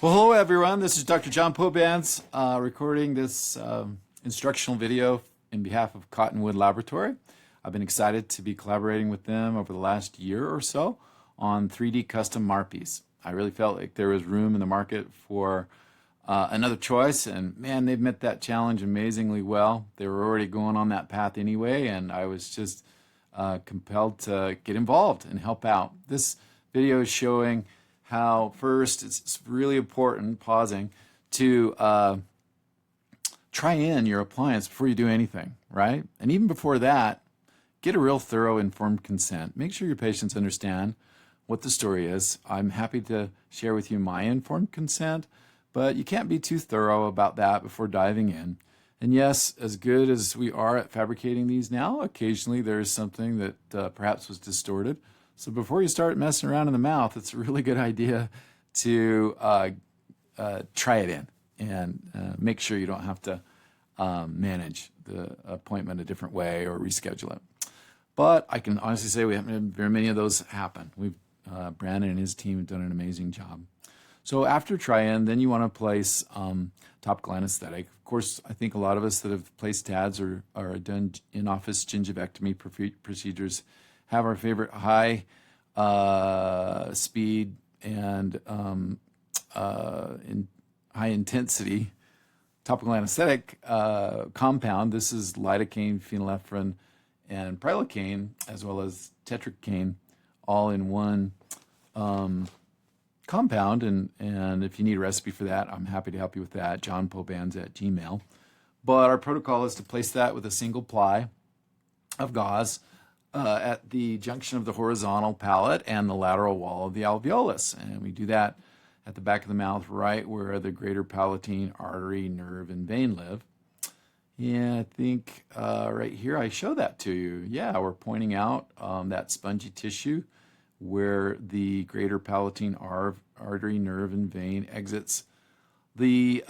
Well, hello everyone. This is Dr. John Pobanz recording this instructional video in behalf of Cottonwood Laboratory. I've been excited to be collaborating with them over the last year or so on 3D custom MARPEs. I really felt like there was room in the market for another choice, and man, they've met that challenge amazingly well. They were already going on that path anyway, and I was just compelled to get involved and help out. This video is showing how first it's really important, pausing, to try in your appliance before you do anything, right? And even before that, get a real thorough informed consent. Make sure your patients understand what the story is. I'm happy to share with you my informed consent, but you can't be too thorough about that before diving in. And yes, as good as we are at fabricating these now, occasionally there is something that perhaps was distorted. So before you start messing around in the mouth, it's a really good idea to try it in and make sure you don't have to manage the appointment a different way or reschedule it. But I can honestly say we haven't had very many of those happen. Brandon and his team have done an amazing job. So after try-in, then you want to place topical anesthetic. Of course, I think a lot of us that have placed TADs or done in-office gingivectomy procedures have our favorite high speed and high intensity topical anesthetic compound. This is lidocaine, phenylephrine, and prilocaine, as well as tetracaine, all in one compound. And if you need a recipe for that, I'm happy to help you with that, johnpobanz@gmail.com. But our protocol is to place that with a single ply of gauze at the junction of the horizontal palate and the lateral wall of the alveolus. And we do that at the back of the mouth, right where the greater palatine artery, nerve, and vein live. Yeah, I think right here I show that to you. Yeah, we're pointing out that spongy tissue where the greater palatine artery, nerve, and vein exits the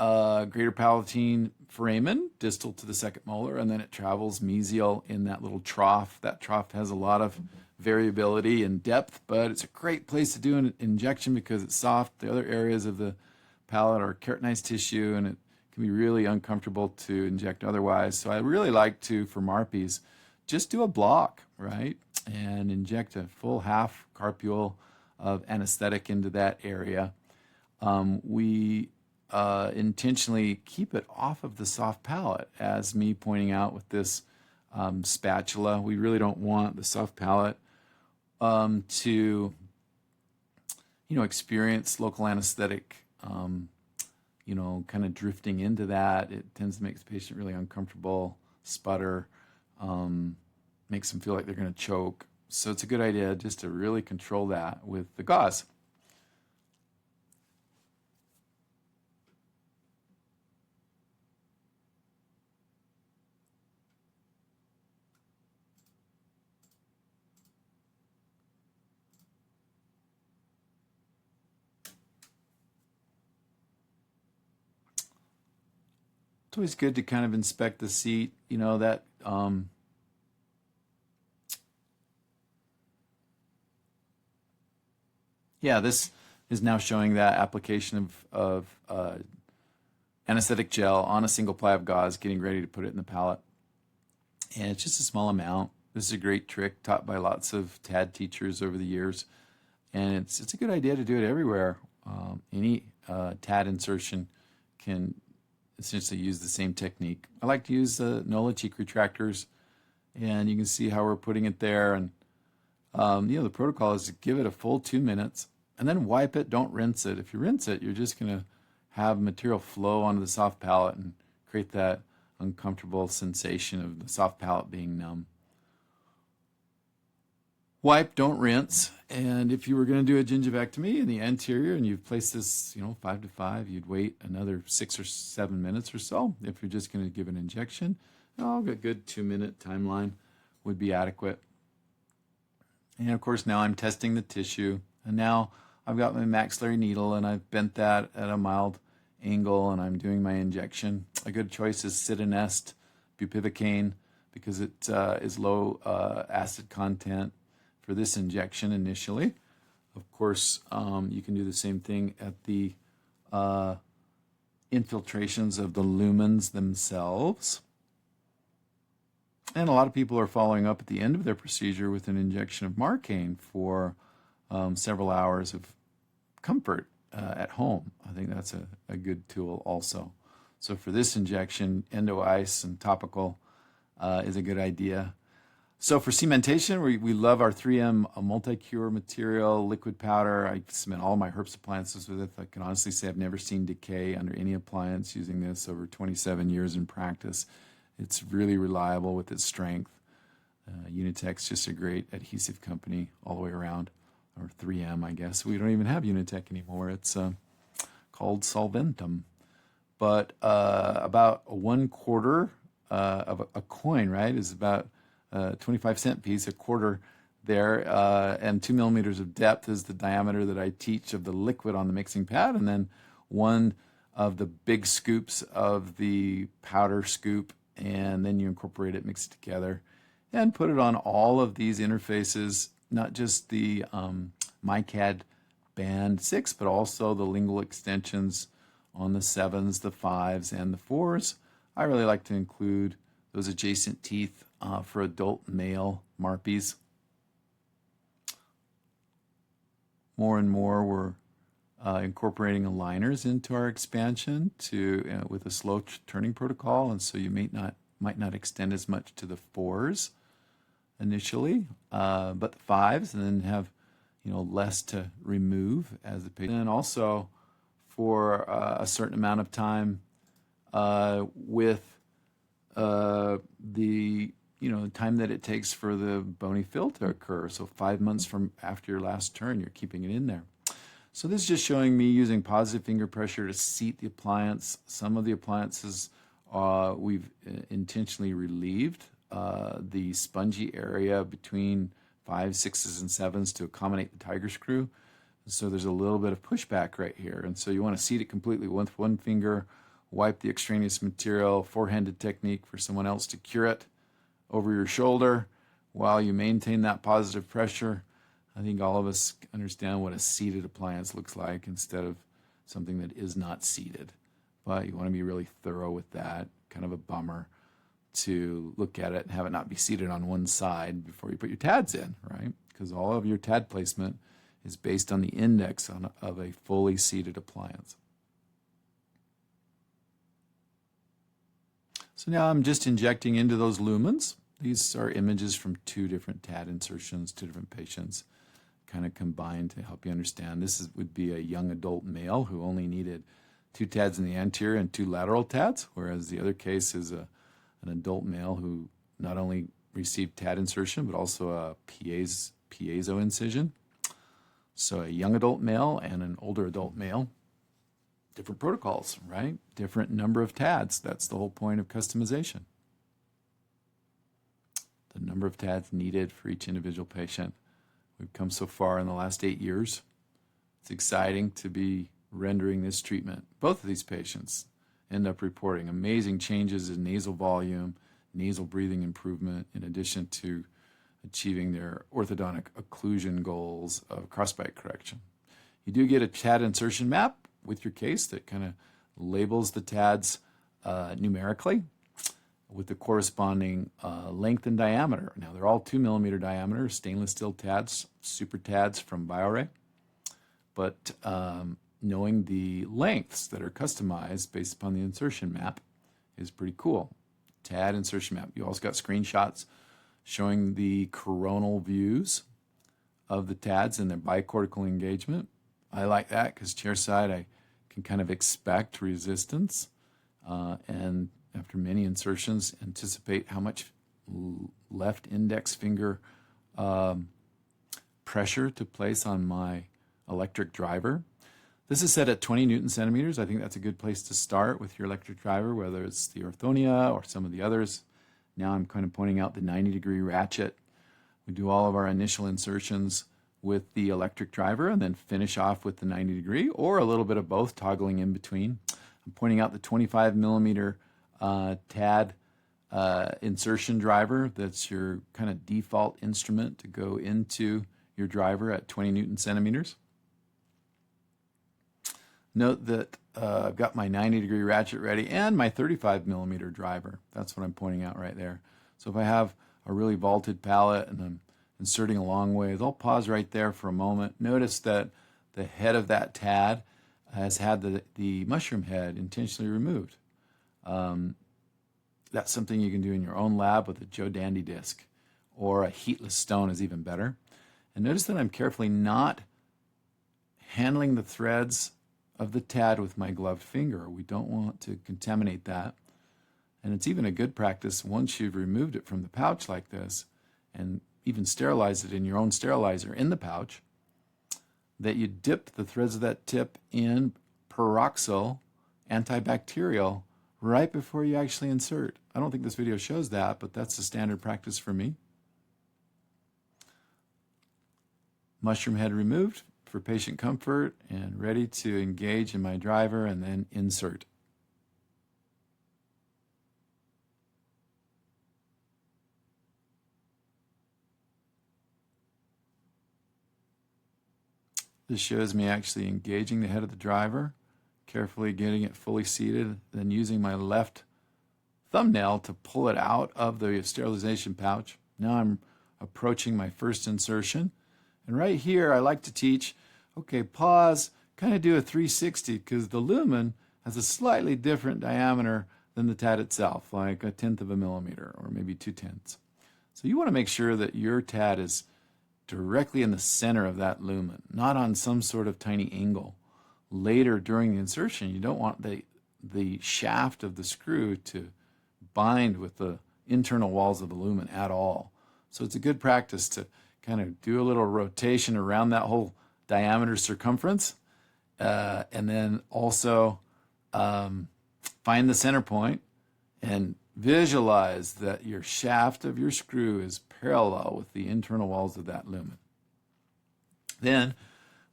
greater palatine foramen, distal to the second molar, and then it travels mesial in that little trough. That trough has a lot of variability and depth, but it's a great place to do an injection because it's soft. The other areas of the palate are keratinized tissue, and it can be really uncomfortable to inject otherwise. So I really like to, for MARPEs, just do a block, right? And inject a full half carpule of anesthetic into that area. We intentionally keep it off of the soft palate, as me pointing out with this spatula. We really don't want the soft palate to, experience local anesthetic, kind of drifting into that. It tends to make the patient really uncomfortable, sputter, makes them feel like they're going to choke. So it's a good idea just to really control that with the gauze. It's always good to kind of inspect the seat, that yeah, this is now showing that application of anesthetic gel on a single ply of gauze, getting ready to put it in the palate. And it's just a small amount. This is a great trick taught by lots of TAD teachers over the years. And it's a good idea to do it everywhere. Any TAD insertion can essentially use the same technique. I like to use the Nola cheek retractors, and you can see how we're putting it there. And the protocol is to give it a full 2 minutes and then wipe it. Don't rinse it. If you rinse it, you're just going to have material flow onto the soft palate and create that uncomfortable sensation of the soft palate being numb. Wipe, don't rinse. And if you were going to do a gingivectomy in the anterior and you've placed this, 5 to 5, you'd wait another 6 or 7 minutes or so. If you're just going to give an injection, a good 2-minute timeline would be adequate. And of course, now I'm testing the tissue, and now I've got my maxillary needle and I've bent that at a mild angle and I'm doing my injection. A good choice is Citinest bupivacaine because it is low acid content for this injection initially. Of course, you can do the same thing at the infiltrations of the lumens themselves. And a lot of people are following up at the end of their procedure with an injection of Marcaine for several hours of comfort at home. I think that's a good tool also. So for this injection, endo ice and topical is a good idea. So for cementation, we love our 3M multi-cure material, liquid powder. I cement all my herbs appliances with it. I can honestly say I've never seen decay under any appliance using this over 27 years in practice. It's really reliable with its strength. Unitech's just a great adhesive company all the way around, or 3M, I guess. We don't even have Unitech anymore. It's called Solventum. But about 1/4 of a coin, right, is about 25-cent piece, a quarter there, and 2 millimeters of depth is the diameter that I teach of the liquid on the mixing pad, and then one of the big scoops of the powder scoop, and then you incorporate it, mix it together, and put it on all of these interfaces, not just the MiCAD Band 6, but also the lingual extensions on the 7s, the 5s, and the 4s. I really like to include those adjacent teeth for adult male MARPEs. More and more we're incorporating aligners into our expansion with a slow turning protocol, and so you might not extend as much to the 4s initially, but the 5s, and then have less to remove as the patient. And also for a certain amount of time with the time that it takes for the bony fill to occur. So 5 months from after your last turn, you're keeping it in there. So this is just showing me using positive finger pressure to seat the appliance. Some of the appliances we've intentionally relieved the spongy area between 5s, 6s, and 7s to accommodate the tiger screw. So there's a little bit of pushback right here. And so you want to seat it completely with one finger, wipe the extraneous material, four-handed technique for someone else to cure it over your shoulder while you maintain that positive pressure. I think all of us understand what a seated appliance looks like instead of something that is not seated. But you want to be really thorough with that. Kind of a bummer to look at it and have it not be seated on one side before you put your TADs in, right? Because all of your TAD placement is based on the index of a fully seated appliance. So now I'm just injecting into those lumens. These are images from 2 different TAD insertions, 2 different patients, kind of combined to help you understand. This would be a young adult male who only needed 2 TADs in the anterior and 2 lateral TADs, whereas the other case is an adult male who not only received TAD insertion, but also a piezo incision. So a young adult male and an older adult male, different protocols, right? Different number of TADs. That's the whole point of customization. The number of TADs needed for each individual patient. We've come so far in the last 8 years. It's exciting to be rendering this treatment. Both of these patients end up reporting amazing changes in nasal volume, nasal breathing improvement, in addition to achieving their orthodontic occlusion goals of crossbite correction. You do get a TAD insertion map with your case that kind of labels the TADs numerically with the corresponding length and diameter. Now they're all 2 millimeter diameter stainless steel TADs, super TADs from BioRay, but knowing the lengths that are customized based upon the insertion map is pretty cool. TAD insertion map. You also got screenshots showing the coronal views of the TADs and their bicortical engagement. I like that because chairside I can kind of expect resistance and after many insertions anticipate how much left index finger pressure to place on my electric driver. This is set at 20 Newton centimeters. I think that's a good place to start with your electric driver, whether it's the Orthonia or some of the others. Now I'm kind of pointing out the 90-degree ratchet. We do all of our initial insertions with the electric driver and then finish off with the 90-degree, or a little bit of both, toggling in between. I'm pointing out the 25 millimeter TAD insertion driver. That's your kind of default instrument to go into your driver at 20 Newton centimeters. Note that I've got my 90-degree ratchet ready and my 35mm driver. That's what I'm pointing out right there. So if I have a really vaulted palate and I'm inserting a long ways, I'll pause right there for a moment. Notice that the head of that tad has had the mushroom head intentionally removed. That's something you can do in your own lab with a Joe Dandy disc, or a heatless stone is even better. And notice that I'm carefully not handling the threads of the tad with my gloved finger. We don't want to contaminate that. And it's even a good practice once you've removed it from the pouch like this and even sterilize it in your own sterilizer in the pouch, that you dip the threads of that tip in peroxyl antibacterial right before you actually insert. I don't think this video shows that, but that's the standard practice for me. Mushroom head removed for patient comfort and ready to engage in my driver and then insert. This shows me actually engaging the head of the driver, carefully getting it fully seated, then using my left thumbnail to pull it out of the sterilization pouch. Now I'm approaching my first insertion. And right here, I like to teach, okay, pause, kind of do a 360, because the lumen has a slightly different diameter than the tad itself, like 1/10 of a millimeter, or maybe 2/10. So you want to make sure that your tad is directly in the center of that lumen, not on some sort of tiny angle. Later during the insertion, you don't want the shaft of the screw to bind with the internal walls of the lumen at all. So it's a good practice to kind of do a little rotation around that whole diameter circumference, and then also find the center point and visualize that your shaft of your screw is parallel with the internal walls of that lumen. Then,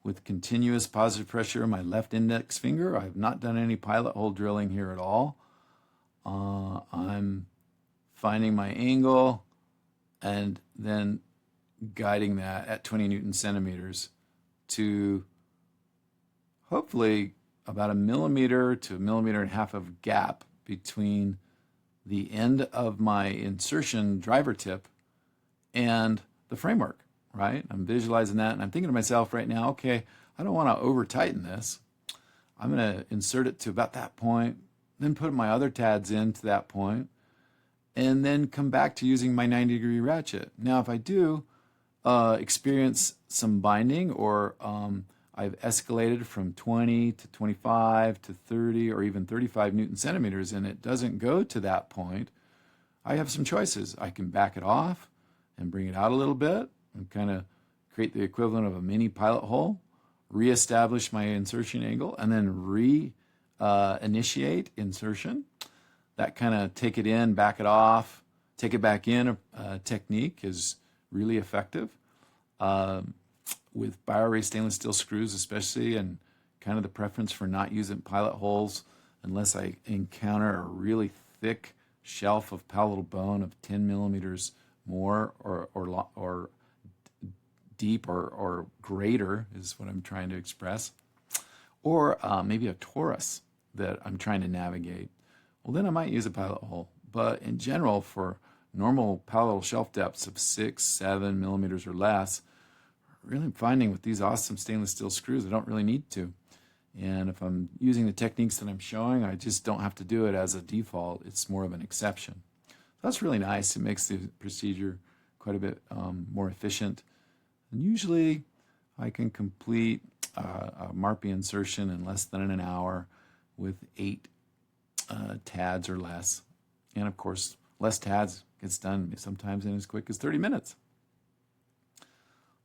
with continuous positive pressure on my left index finger, I have not done any pilot hole drilling here at all. I'm finding my angle and then guiding that at 20 Newton centimeters to hopefully about 1 millimeter to 1.5 millimeters of gap between the end of my insertion driver tip and the framework, right? I'm visualizing that and I'm thinking to myself right now, okay, I don't want to over tighten this. I'm going to insert it to about that point, then put my other tads into that point, and then come back to using my 90-degree ratchet. Now, if I do experience some binding, or I've escalated from 20 to 25 to 30 or even 35 Newton centimeters and it doesn't go to that point, I have some choices. I can back it off and bring it out a little bit and kind of create the equivalent of a mini pilot hole, reestablish my insertion angle, and then initiate insertion. That kind of take it in, back it off, take it back in technique is really effective. With BioRay stainless steel screws especially, and kind of the preference for not using pilot holes unless I encounter a really thick shelf of palatal bone of 10 millimeters more or deep or greater is what I'm trying to express, or maybe a torus that I'm trying to navigate. Well, then I might use a pilot hole. But in general, for normal palatal shelf depths of 6, 7 millimeters or less, really I'm finding with these awesome stainless steel screws, I don't really need to. And if I'm using the techniques that I'm showing, I just don't have to do it as a default. It's more of an exception. So that's really nice. It makes the procedure quite a bit more efficient. And usually I can complete a MARPE insertion in less than an hour with 8 tads or less. And of course, less tads gets done sometimes in as quick as 30 minutes.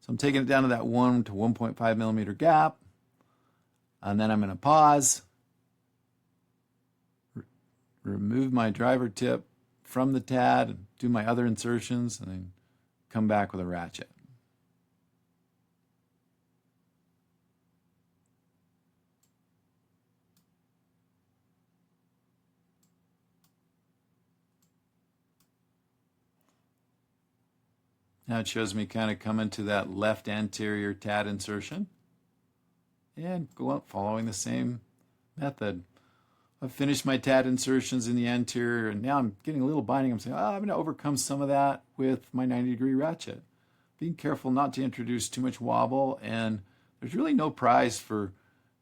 So I'm taking it down to that 1 to 1.5 millimeter gap, and then I'm going to pause, remove my driver tip from the tad, and do my other insertions, and then come back with a ratchet. Now it shows me kind of coming to that left anterior tad insertion and go up following the same method. I've finished my TAD insertions in the anterior, and now I'm getting a little binding. I'm saying, I'm going to overcome some of that with my 90-degree ratchet. Being careful not to introduce too much wobble, and there's really no prize for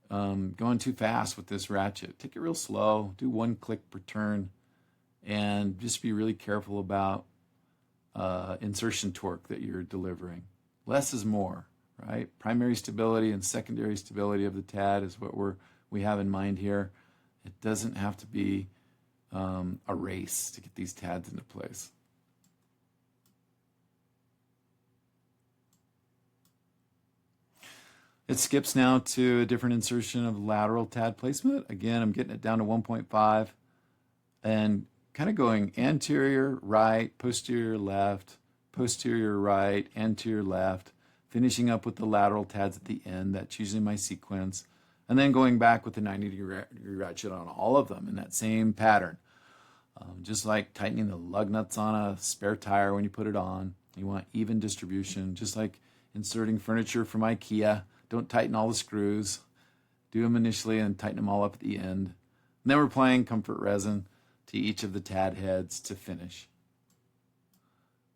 going too fast with this ratchet. Take it real slow, do 1 click per turn, and just be really careful about insertion torque that you're delivering. Less is more, right? Primary stability and secondary stability of the TAD is what we have in mind here. It doesn't have to be a race to get these TADs into place. It skips now to a different insertion of lateral TAD placement. Again, I'm getting it down to 1.5 and kind of going anterior, right, posterior, left, posterior, right, anterior, left, finishing up with the lateral TADs at the end. That's usually my sequence. And then going back with the 90-degree ratchet on all of them in that same pattern. Just like tightening the lug nuts on a spare tire when you put it on. You want even distribution, just like inserting furniture from IKEA. Don't tighten all the screws. Do them initially and tighten them all up at the end. And then we're applying comfort resin to each of the TAD heads to finish.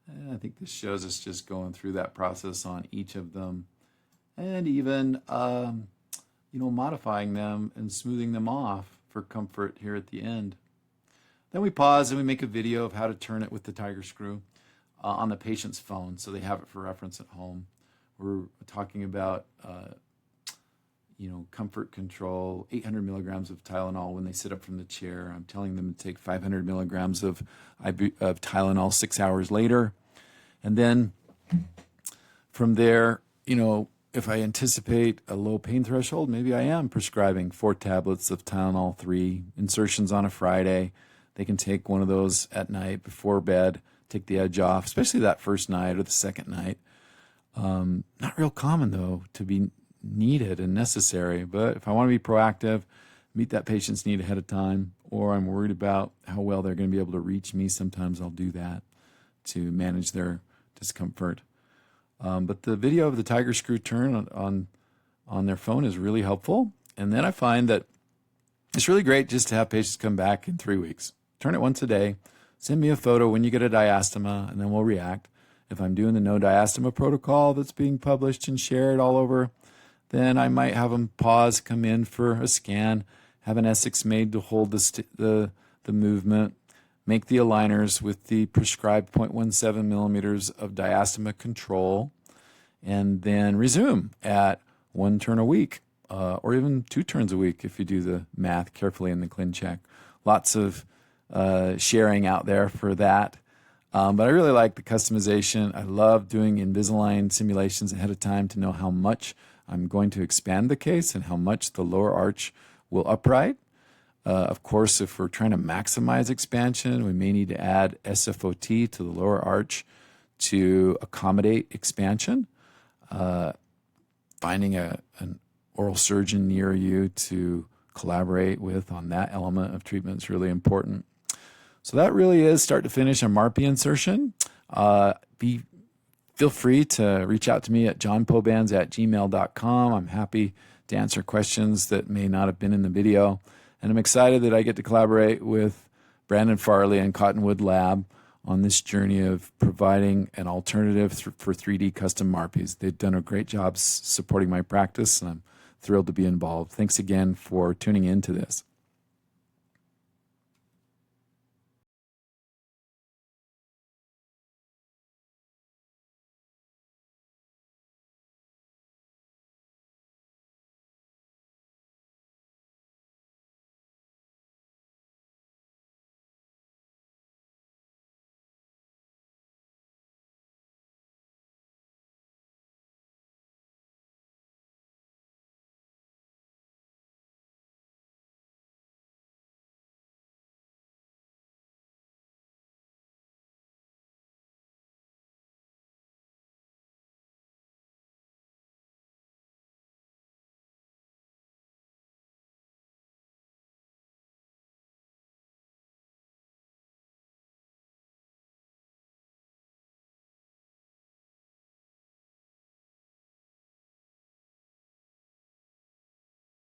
And I think this shows us just going through that process on each of them, and even modifying them and smoothing them off for comfort here at the end. Then we pause and we make a video of how to turn it with the tiger screw on the patient's phone, so they have it for reference at home. We're talking about comfort control, 800 milligrams of Tylenol when they sit up from the chair. I'm telling them to take 500 milligrams of Tylenol 6 hours later. And then from there, if I anticipate a low pain threshold, maybe I am prescribing 4 tablets of Tylenol 3, insertions on a Friday. They can take one of those at night before bed, take the edge off, especially that first night or the second night. Not real common, though, to be needed and necessary. But if I want to be proactive, meet that patient's need ahead of time, or I'm worried about how well they're going to be able to reach me, sometimes I'll do that to manage their discomfort. But the video of the tiger screw turn on their phone is really helpful. And then I find that it's really great just to have patients come back in 3 weeks. Turn it once a day. Send me a photo when you get a diastema, and then we'll react. If I'm doing the no diastema protocol that's being published and shared all over, then I might have them pause, come in for a scan, have an Essex made to hold the movement, make the aligners with the prescribed 0.17 millimeters of diastema control, and then resume at 1 turn a week, or even 2 turns a week if you do the math carefully in the ClinCheck. Lots of sharing out there for that. But I really like the customization. I love doing Invisalign simulations ahead of time to know how much I'm going to expand the case and how much the lower arch will upright. Of course, if we're trying to maximize expansion, we may need to add SFOT to the lower arch to accommodate expansion. Finding an oral surgeon near you to collaborate with on that element of treatment is really important. So that really is start to finish a MARPE insertion. Feel free to reach out to me at johnpobanz@gmail.com. I'm happy to answer questions that may not have been in the video. And I'm excited that I get to collaborate with Brandon Farley and Cottonwood Lab on this journey of providing an alternative for 3D custom MARPEs. They've done a great job supporting my practice, and I'm thrilled to be involved. Thanks again for tuning into this.